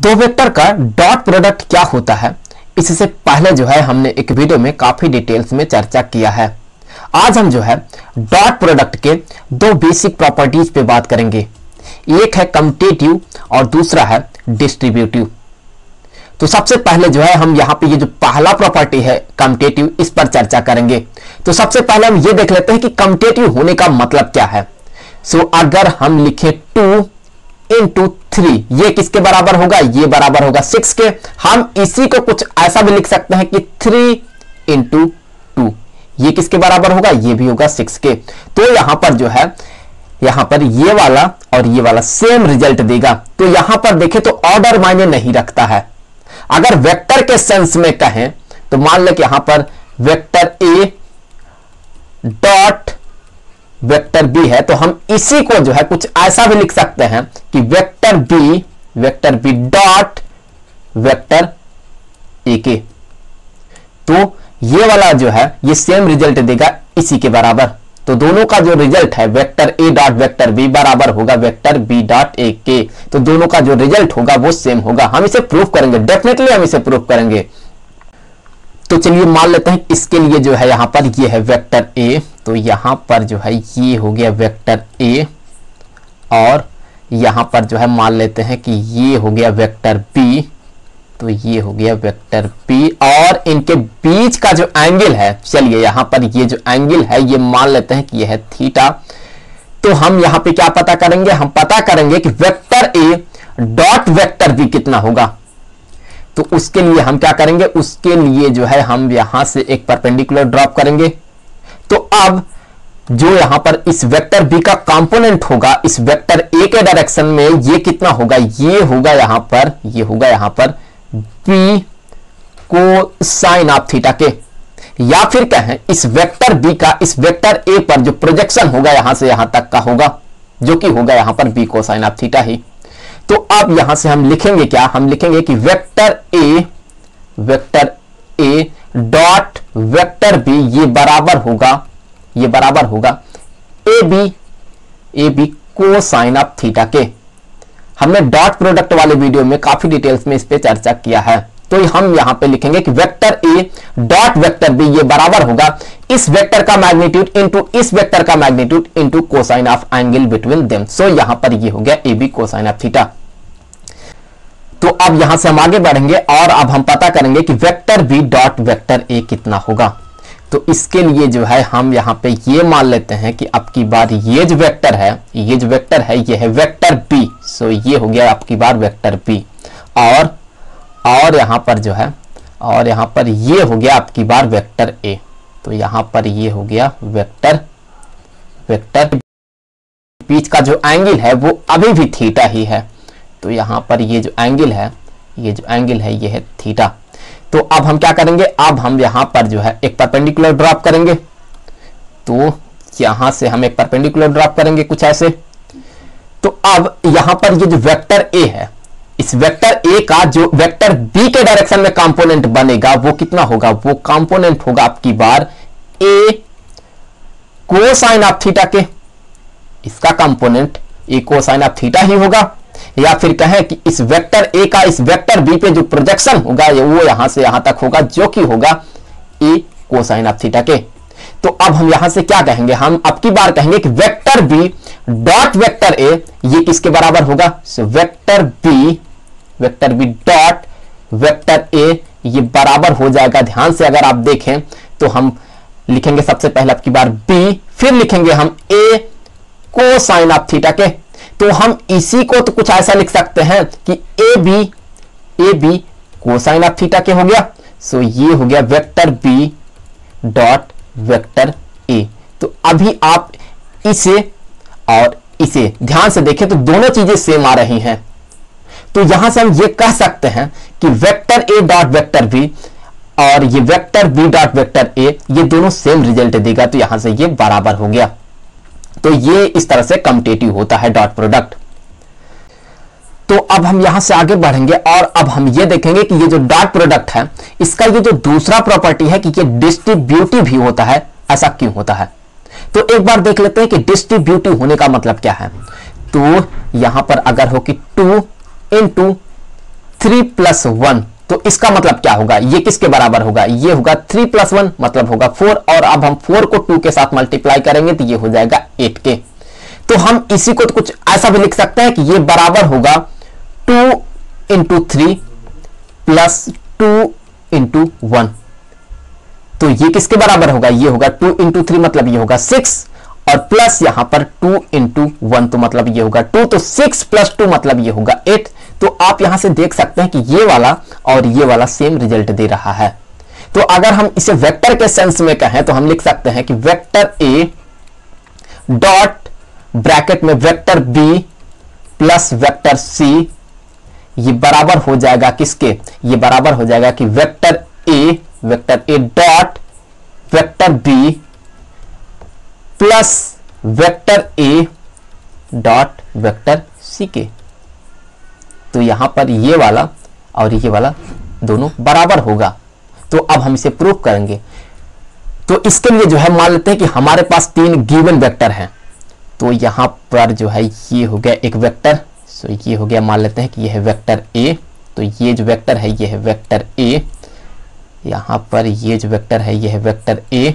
दो वेक्टर का dot product क्या होता है, इससे पहले जो है हमने एक वीडियो में काफी डिटेल्स में चर्चा किया है। आज हम जो है डॉट प्रोडक्ट के दो बेसिक प्रॉपर्टीज पे बात करेंगे। एक है कम्यूटेटिव और दूसरा है डिस्ट्रीब्यूटिव। तो सबसे पहले जो है हम यहाँ पे ये जो पहला प्रॉपर्टी है कम्यूटेटिव, इस पर चर्चा करेंगे। तो सबसे पहले हम ये देख लेते हैं कि कम्यूटेटिव होने का मतलब क्या है। सो अगर हम लिखें 2 into 3, ये किसके बराबर होगा? ये बराबर होगा 6 के। हम इसी को कुछ ऐसा भी लिख सकते हैं कि 3 into 2, ये किसके बराबर होगा? ये भी होगा 6 के। तो यहां पर जो है यहां पर ये वाला और ये वाला सेम रिजल्ट देगा। तो यहां पर देखें तो ऑर्डर मायने नहीं रखता है। अगर वेक्टर के सेंस में कहें तो मान लें कि यहां पर वेक्टर ए डॉट वेक्टर बी है, तो हम इसी को जो है कुछ ऐसा भी लिख सकते हैं कि vector B dot vector A के। तो ये वाला जो है ये सेम रिजल्ट देगा इसी के बराबर। तो दोनों का जो रिजल्ट है वेक्टर ए डॉट वेक्टर बी बराबर होगा वेक्टर बी डॉट ए के। तो दोनों का जो रिजल्ट होगा वो सेम होगा। हम इसे प्रूफ करेंगे, डेफिनेटली हम इसे प्रूफ करेंगे। तो चलिए मान लेते हैं इसके लिए जो है यहां पर ये है वेक्टर ए, तो यहां पर जो है ये हो गया वेक्टर ए, और यहां पर जो है मान लेते हैं कि ये हो गया वेक्टर बी, तो ये हो गया वेक्टर बी, और इनके बीच का जो एंगल है, चलिए यहां पर ये जो एंगल है ये मान लेते हैं कि ये है थीटा। तो हम यहां पे क्या पता करेंगे? हम पता करेंगे कि वेक्टर ए डॉट वेक्टर बी कितना होगा। तो उसके लिए हम क्या करेंगे? उसके लिए जो है हम यहां से एक परपेंडिकुलर ड्रॉप करेंगे। तो अब जो यहां पर इस वेक्टर बी का कंपोनेंट होगा इस वेक्टर ए के डायरेक्शन में, ये कितना होगा? ये होगा यहां पर बी को साइन ऑफ थीटा के। या फिर कहें इस वेक्टर बी का इस वेक्टर ए पर जो प्रोजेक्शन होगा यहां से यहां तक का होगा, जो कि होगा यहां पर बी को साइन ऑफ थीटा ही। तो अब यहां से हम लिखेंगे क्या? हम लिखेंगे कि वेक्टर ए डॉट वेक्टर बी ये बराबर होगा ए बी को साइन ऑफ थीटा के। हमने डॉट प्रोडक्ट वाले वीडियो में काफी डिटेल्स में इस पे चर्चा किया है। तो हम यहां पे लिखेंगे कि वेक्टर ए डॉट वेक्टर बी ये बराबर होगा इस वेक्टर का मैग्नीट्यूड इनटू इस वेक्टर का magnitude into cosine of angle between them. So यहां पर ये हो गया a B cosine of theta. तो अब यहां से हम आगे बढ़ेंगे और अब हम पता करेंगे कि vector B dot vector A कितना होगा। तो इसके लिए जो है हम यहां पे ये मान लेते हैं कि अब की बार ये जो वेक्टर है ये है वेक्टर बी। सो ये हो गया अब की बार वेक्टर बी, और यहां पर जो है और यहां पर ये हो गया अब की बार वेक्टर ए। तो यहां पर ये हो गया वेक्टर बीच का जो एंगल है वो अभी भी थीटा ही है। तो यहां पर ये जो एंगल है ये है थीटा। तो अब हम क्या करेंगे? अब हम यहां पर जो है एक परपेंडिकुलर ड्रॉप करेंगे। तो यहां से हम एक परपेंडिकुलर ड्रॉप करेंगे कुछ ऐसे। तो अब यहां पर ये जो वेक्टर ए है इस वेक्टर ए का जो वेक्टर बी के डायरेक्शन में कंपोनेंट बनेगा वो कितना होगा? वो कंपोनेंट होगा आपकी bar a cosine of theta के। इसका component a cosine of theta ही होगा। या फिर कहें कि इस वेक्टर ए का इस वेक्टर बी पे जो प्रोजेक्शन होगा वो यहां से यहां तक होगा, जो कि होगा ए कोसाइन ऑफ थीटा के। तो अब हम यहां से क्या कहेंगे? हम अब की बार कहेंगे कि vector B dot vector A ये किसके बराबर होगा? So vector B dot vector A ये बराबर हो जाएगा। ध्यान से अगर आप देखें तो हम लिखेंगे सबसे पहले अब की बार बी, फिर लिखेंगे हम ए कोसाइन ऑफ थीटा के। तो हम इसी को तो कुछ ऐसा लिख सकते हैं कि A B cosine of theta के हो गया। सो ये हो गया vector B dot vector A. तो अभी आप इसे और इसे ध्यान से देखें तो दोनों चीजें सेम आ रही हैं। तो यहां से हम ये कह सकते हैं कि वेक्टर ए डॉट वेक्टर बी और ये vector B dot vector A ये दोनों सेम रिजल्ट देगा। तो यहां से ये बराबर हो गया। तो ये इस तरह से कम्यूटेटिव होता है डॉट प्रोडक्ट। तो अब हम यहां से आगे बढ़ेंगे और अब हम ये देखेंगे कि ये जो डॉट प्रोडक्ट है इसका ये जो दूसरा प्रॉपर्टी है कि ये डिस्ट्रीब्यूटिव भी होता है। ऐसा क्यों होता है? तो एक बार देख लेते हैं कि डिस्ट्रीब्यूटिव होने का मतलब क्या है। तो यहां पर अगर हो कि 2 into 3 + 1, तो इसका मतलब क्या होगा, ये किसके बराबर होगा, ये होगा 3 + 1 मतलब होगा 4, और अब हम 4 को 2 के साथ मल्टीप्लाई करेंगे तो ये हो जाएगा 8 के। तो हम इसी को तो कुछ ऐसा भी लिख सकते हैं कि ये बराबर होगा 2 × 3 + 2 × 1। तो ये किसके बराबर होगा, ये होगा 2 × 3 मतलब ये होगा 6, और प्लस यहां पर 2 × 1 तो मतलब ये होगा 2, तो 6 + 2 मतलब ये होगा 8। तो आप यहां से देख सकते हैं कि ये वाला और ये वाला सेम रिजल्ट दे रहा है। तो अगर हम इसे वेक्टर के सेंस में कहें तो हम लिख सकते हैं कि वेक्टर ए डॉट ब्रैकेट में vector B plus vector C, ये बराबर हो जाएगा किसके, ये बराबर हो जाएगा कि वेक्टर ए dot vector B plus vector ए डॉट वेक्टर सी के। तो यहां पर ये वाला और ये वाला दोनों बराबर होगा। तो अब हम इसे प्रूव करेंगे। तो इसके लिए जो है मान लेते हैं कि हमारे पास 3 गिवन वेक्टर हैं। तो यहां पर जो है ये हो गया एक वेक्टर, सो ये हो गया, मान लेते हैं कि यह है वेक्टर ए। तो ये जो वेक्टर है ये है वेक्टर ए, यहां पर ये जो वेक्टर है ये है वेक्टर ए,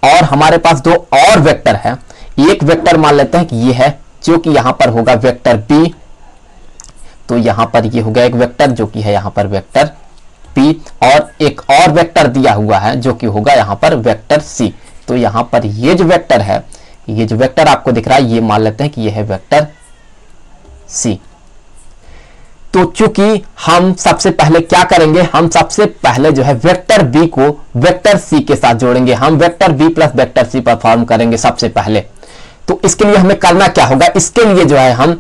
और हमारे पास 2 और वेक्टर है। एक वेक्टर मान लेते हैं कि ये है जो कि यहां पर होगा वेक्टर बी, तो यहां पर ये हो गया एक वेक्टर जो कि है यहां पर वेक्टर बी, और एक और वेक्टर दिया हुआ है जो कि होगा यहां पर वेक्टर सी। तो यहां पर ये जो वेक्टर है, ये जो वेक्टर आपको दिख रहा है, ये मान लेते हैं कि ये है वेक्टर सी। तो चूंकि हम सबसे पहले क्या करेंगे, हम सबसे पहले जो है वेक्टर बी को वेक्टर सी के साथ जोड़ेंगे। हम vector B plus vector C perform करेंगे सबसे पहले। तो इसके लिए हमें करना क्या होगा, इसके लिए जो है हम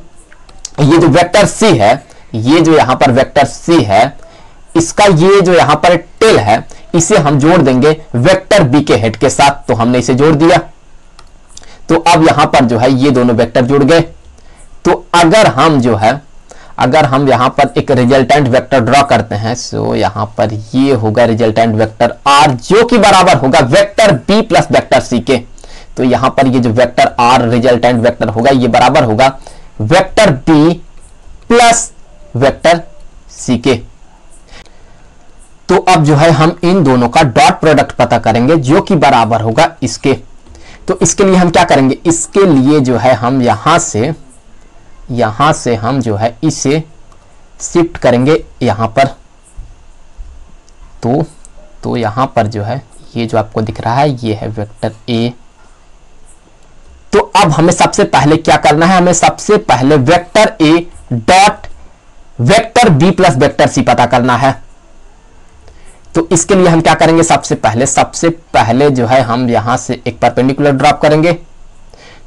ये जो वेक्टर सी है, ये जो यहां पर वेक्टर सी है, इसका ये जो यहां पर टेल है, इसे हम जोड़ देंगे वेक्टर बी के हेड के साथ। तो हमने इसे जोड़ दिया। तो अब यहां पर जो है ये दोनों वेक्टर जुड़ गए। तो अगर हम यहां पर एक रिजल्टेंट वेक्टर ड्रॉ करते हैं, सो यहां पर ये होगा रिजल्टेंट वेक्टर आर जो कि बराबर होगा vector B plus vector C के। तो यहां पर ये जो वेक्टर आर रिजल्टेंट वेक्टर होगा ये बराबर होगा vector B plus vector C के। तो अब जो है हम इन दोनों का डॉट प्रोडक्ट पता करेंगे जो कि बराबर होगा इसके। तो इसके लिए हम क्या करेंगे, इसके लिए जो है हम यहां से हम जो है इसे शिफ्ट करेंगे यहां पर। तो यहां पर जो है ये जो आपको दिख रहा है ये है वेक्टर ए। तो अब हमें सबसे पहले क्या करना है, हमें सबसे पहले वेक्टर ए dot vector B plus vector C पता करना है। तो इसके लिए हम क्या करेंगे, सबसे पहले जो है हम यहां से एक परपेंडिकुलर ड्रॉप करेंगे।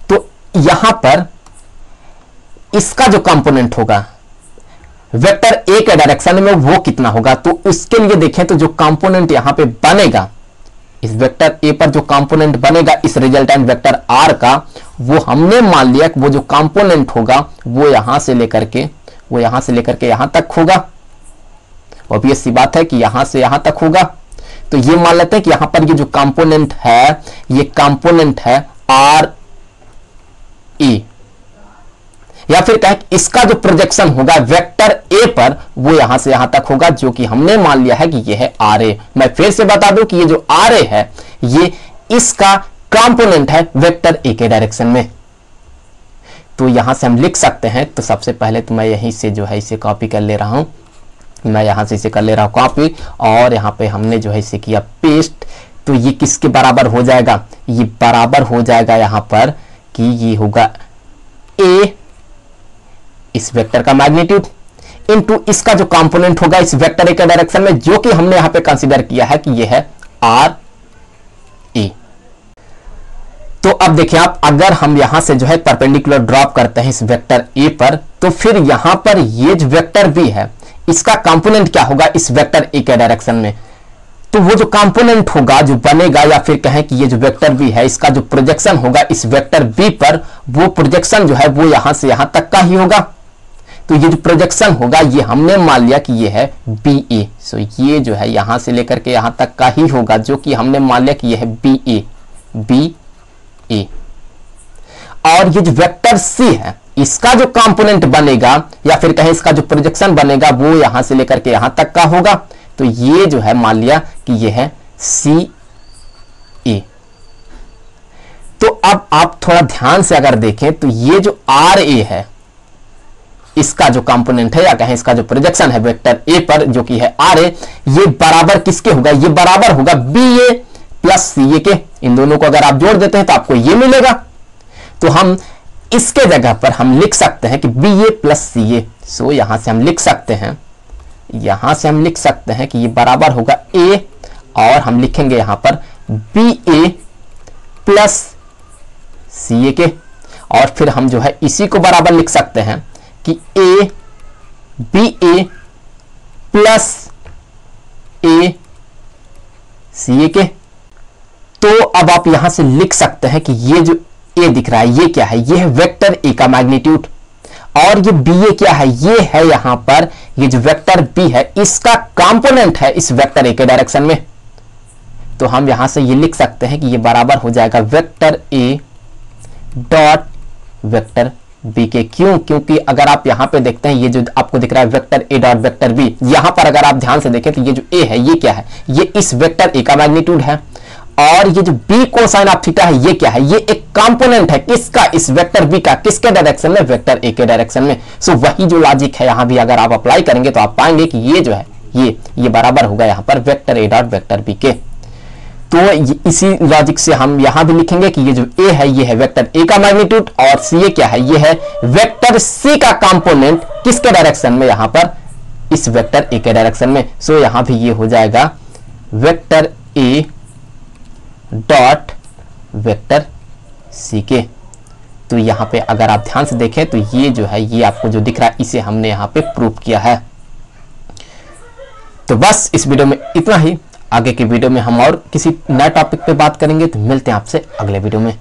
तो यहां पर इसका जो कंपोनेंट होगा वेक्टर ए के डायरेक्शन में वो कितना होगा। तो इसके लिए देखें तो जो कंपोनेंट यहां पे बनेगा, इस वेक्टर ए पर जो कंपोनेंट बनेगा इस रिजल्टेंट वेक्टर आर का, वो हमने मान लिया कि वो जो कंपोनेंट होगा वो यहां से लेकर के यहां तक होगा। ऑब्वियस सी बात है कि यहां से यहां तक होगा। तो ये मान लेते हैं कि यहां पर ये जो कंपोनेंट है ये कंपोनेंट है आर ई, या फिर कहें इसका जो प्रोजेक्शन होगा वेक्टर ए पर वो यहां से यहां तक होगा जो कि हमने मान लिया है कि ये है आर ए। मैं फिर से बता दूं कि ये जो आर ए है ये इसका कंपोनेंट है वेक्टर ए के डायरेक्शन में। तो यहां से हम लिख सकते हैं। तो सबसे पहले तो मैं यहीं से जो है इसे कॉपी कर ले रहा हूं, मैं यहां से इसे कर ले रहा हूं कॉपी, और यहां पे हमने जो है इसे किया पेस्ट। तो ये किसके बराबर हो जाएगा, ये बराबर हो जाएगा यहां पर कि ये होगा ए इस वेक्टर का मैग्नीट्यूड इनटू इसका जो कंपोनेंट होगा इस वेक्टर ए के डायरेक्शन में, जो कि हमने यहां पे कंसीडर किया है कि ये है आर ए। तो अब देखिए आप, अगर हम यहां से जो है परपेंडिकुलर ड्रॉप करते हैं इस वेक्टर ए पर, तो फिर यहां पर ये जो वेक्टर बी है इसका कंपोनेंट क्या होगा इस वेक्टर ए के डायरेक्शन में। तो वो जो कंपोनेंट होगा जो बनेगा, या फिर कहें कि ये जो वेक्टर बी है इसका जो प्रोजेक्शन होगा इस वेक्टर बी पर, वो प्रोजेक्शन जो है वो यहां से यहां तक का ही होगा। तो ये जो प्रोजेक्शन होगा ये हमने मान लिया कि ये है बी ए। सो ये जो है यहां से लेकर के यहां तक का ही होगा जो कि हमने मान लिया कि ये है बी ए। और ये जो वेक्टर सी है इसका जो कंपोनेंट बनेगा या फिर कहें इसका जो प्रोजेक्शन बनेगा वो यहां से लेकर के यहां तक का होगा। तो ये जो है मान लिया कि ये है सी ए। तो अब आप थोड़ा ध्यान से अगर देखें तो ये जो आर ए है इसका जो कंपोनेंट है या कहें इसका जो प्रोजेक्शन है वेक्टर ए पर जो कि है आर ए, ये बराबर किसके होगा? ये बराबर होगा बी ए प्लस सी ए के। इन दोनों को अगर आप जोड़ देते हैं तो आपको ये मिलेगा। तो हम इसके जगह पर हम लिख सकते हैं कि बी ए प्लस सी ए। सो यहां से हम लिख सकते हैं कि ये बराबर होगा ए और हम लिखेंगे यहां पर बी ए प्लस सी ए के। और फिर हम जो है इसी को बराबर लिख सकते हैं कि ए बी ए प्लस ए सी ए के। तो अब आप यहां से लिख सकते हैं कि ये जो ए दिख रहा है ये क्या है? ये है वेक्टर ए का मैग्नीट्यूड। और ये बी ए क्या है? ये है यहां पर ये जो वेक्टर बी है इसका कंपोनेंट है इस वेक्टर ए के डायरेक्शन में। तो हम यहां से ये लिख सकते हैं कि ये बराबर हो जाएगा वेक्टर ए डॉट वेक्टर बी के। क्यों? क्योंकि अगर आप यहां पे देखते हैं ये जो आपको दिख रहा है वेक्टर ए डॉट वेक्टर बी, यहां पर अगर आप ध्यान से देखें तो ये जो ए है ये क्या है? ये इस वेक्टर ए का मैग्नीट्यूड है। और ये जो बी कोसाइन ऑफ थीटा है ये क्या है? ये एक कंपोनेंट है किसका? इस वेक्टर बी का। किसके डायरेक्शन में? वेक्टर ए के डायरेक्शन में। सो वही जो लॉजिक है यहां भी अगर आप अप्लाई करेंगे तो आप पाएंगे कि ये जो है ये बराबर होगा यहां पर वेक्टर ए डॉट वेक्टर बी के। तो इसी लॉजिक से हम यहां भी लिखेंगे कि ये जो ए है ये है वेक्टर ए का मैग्नीट्यूड और सी ए क्या है? ये है वेक्टर सी का कंपोनेंट किसके डायरेक्शन में? यहां पर इस वेक्टर ए के डायरेक्शन में। सो यहां भी ये हो जाएगा वेक्टर ए डॉट वेक्टर सी के। तो यहां पे अगर आप ध्यान से देखें तो ये जो है ये आपको जो दिख रहा है इसे हमने यहां पे प्रूव किया है। तो बस इस वीडियो में इतना ही। आगे की वीडियो में हम और किसी नए टॉपिक पे बात करेंगे। तो मिलते हैं आपसे अगले वीडियो में।